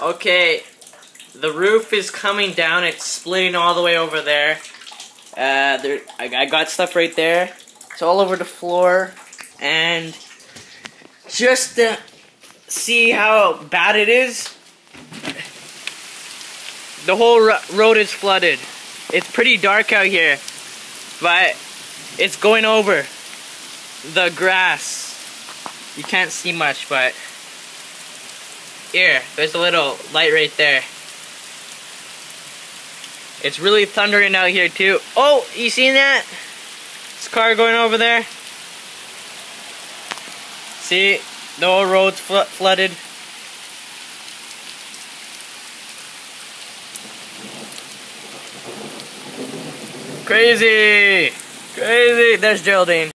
Okay, the roof is coming down. It's splitting all the way over there. I got stuff right there. It's all over the floor. And just to see how bad it is, the whole road is flooded. It's pretty dark out here, but it's going over the grass. You can't see much, but here, there's a little light right there. It's really thundering out here too. Oh, you seen that? This car going over there. See, the whole road's flooded. Crazy! Crazy! There's Geraldine.